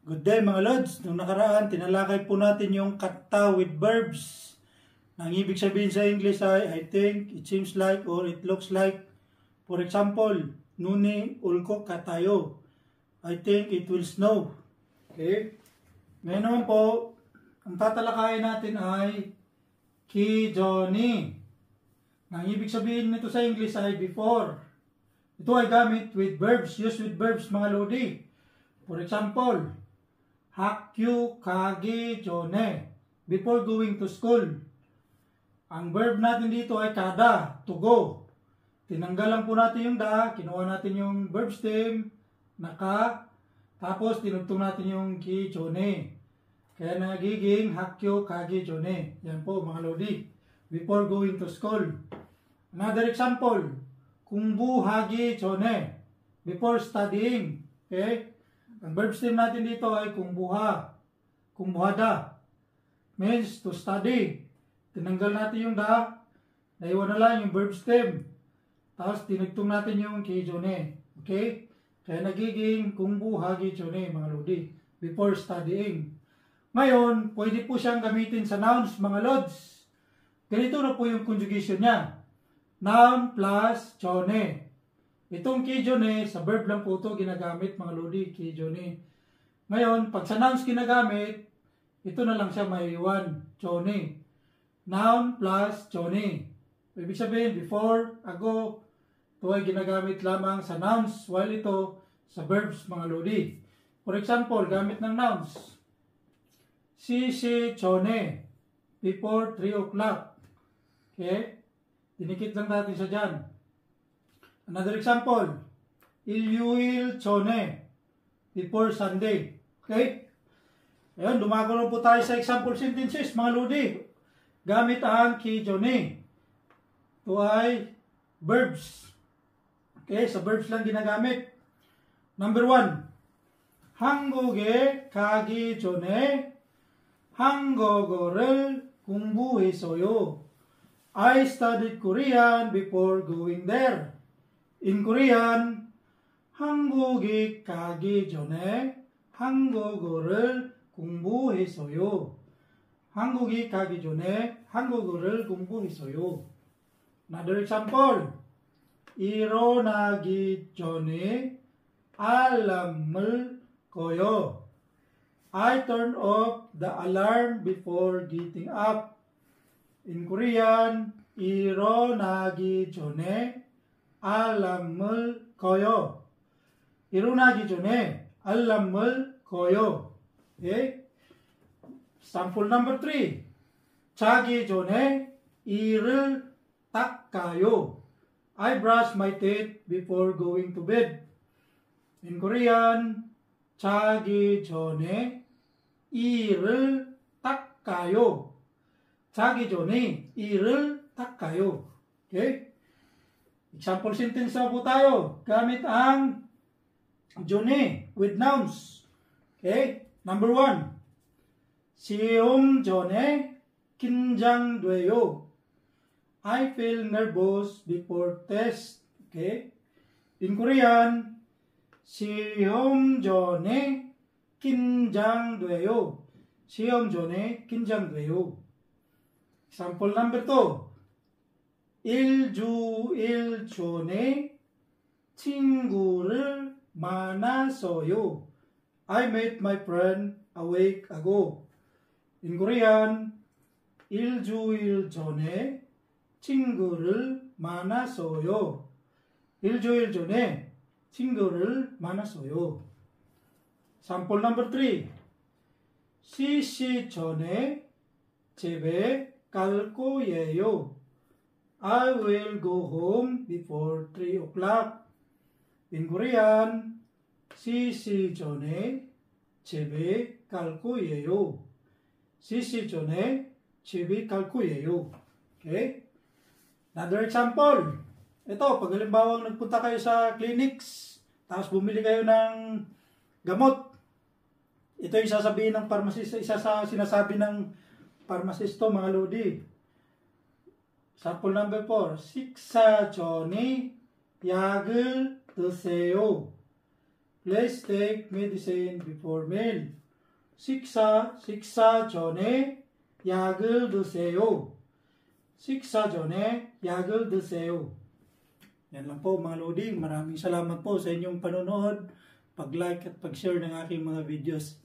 Good day mga Lods. Nung nakaraan, tinalakay po natin yung kata with verbs. Ang ibig sabihin sa English ay I think, it seems like, or it looks like. For example, nuni ulko katayo. I think it will snow. Okay? Ngayon naman po, ang tatalakayin natin ay kijoni. Ang ibig sabihin nito sa English ay before. Ito ay gamit with verbs, used with verbs mga Lodi. For example, hakyu kagi jone, before going to school. Ang verb natin dito ay kada, to go. Tinanggalan po natin yung da, kinuha natin yung verb stem, naka, tapos tinugtong natin yung ki jone. Kaya nagiging hakyu kagi jone. Yan po mga Lodi, before going to school. Another example, kungbu hagi jone, before studying. Okay? Ang verb stem natin dito ay kungbuha, kungbuhada, means to study. Tinanggal natin yung da, naiwan na lang yung verb stem. Tapos tinugtong natin yung kijone. Okay? Kaya nagiging kungbuhagi jone mga Lodi, before studying. Ngayon, pwede po siyang gamitin sa nouns mga Lods. Ganito na po yung conjugation niya. Noun plus jone. Itong kijone, sa verb lang po ito ginagamit mga Lodi, kijone. Ngayon, pag sa nouns ginagamit, ito na lang siya maiiwan, jone. Noun plus jone. Ibig sabihin, before, ago, ito ay ginagamit lamang sa nouns, while ito sa verbs mga Lodi. For example, gamit ng nouns. Si jone, before 3 o'clock. Okay? Dinikit lang natin sa dyan. Another example, ilyuil chone, before Sunday. Okay? Ayan, dumagano po tayo sa example sentences, mga Lodi. Gamit ang kijone. Ito ay verbs. Okay, sa verbs lang ginagamit. Number 1, 한국에 가기 전에 한국어를 공부했어요. I studied Korean before going there. In Korean, 한국에 가기 전에 한국어를 공부했어요. 한국에 가기 전에 한국어를 공부했어요. Another example, 일어나기 전에 알람을 꺼요. I turned off the alarm before getting up. In Korean, 일어나기 전에 알람을 꺼요. 일어나기 전에 알람을 꺼요. Okay? Sample number 3. 자기 전에 이를 닦아요. I brush my teeth before going to bed. In Korean, 자기 전에 이를 닦아요. 자기 전에 이를 닦아요. Okay? Example sentence na po tayo. Gamit ang jone with nouns. Okay? Number 1. 시험 전에 긴장돼요. I feel nervous before test. Okay? In Korean, 시험 전에 긴장돼요. 시험 전에 긴장돼요. Example number 2. 일주일 전에 친구를 만났어요. I met my friend a week ago. In Korean, 일주일 전에 친구를 만났어요. 일주일 전에 친구를 만났어요. Sample number 3. 시시 전에 집에 갈 거예요. I will go home before 3 o'clock. In Korean, 시시 전에 집에 갈 거예요. 시시 전에 집에 갈 거예요. Okay? Another example. Ito, pag halimbawa nagpunta kayo sa clinics, tapos bumili kayo ng gamot. Ito yung sasabihin ng pharmacist, isa sa sinasabi ng pharmacist to, mga Lodi. Sample number 4. 식사 전에 약을 드세요. please take medicine before meal. 식사 전에 약을 드세요. 식사 전에 약을 드세요. Yan lang po mga Loding. Maraming salamat po sa inyong panonood, pag-like at pag-share ng aking mga videos.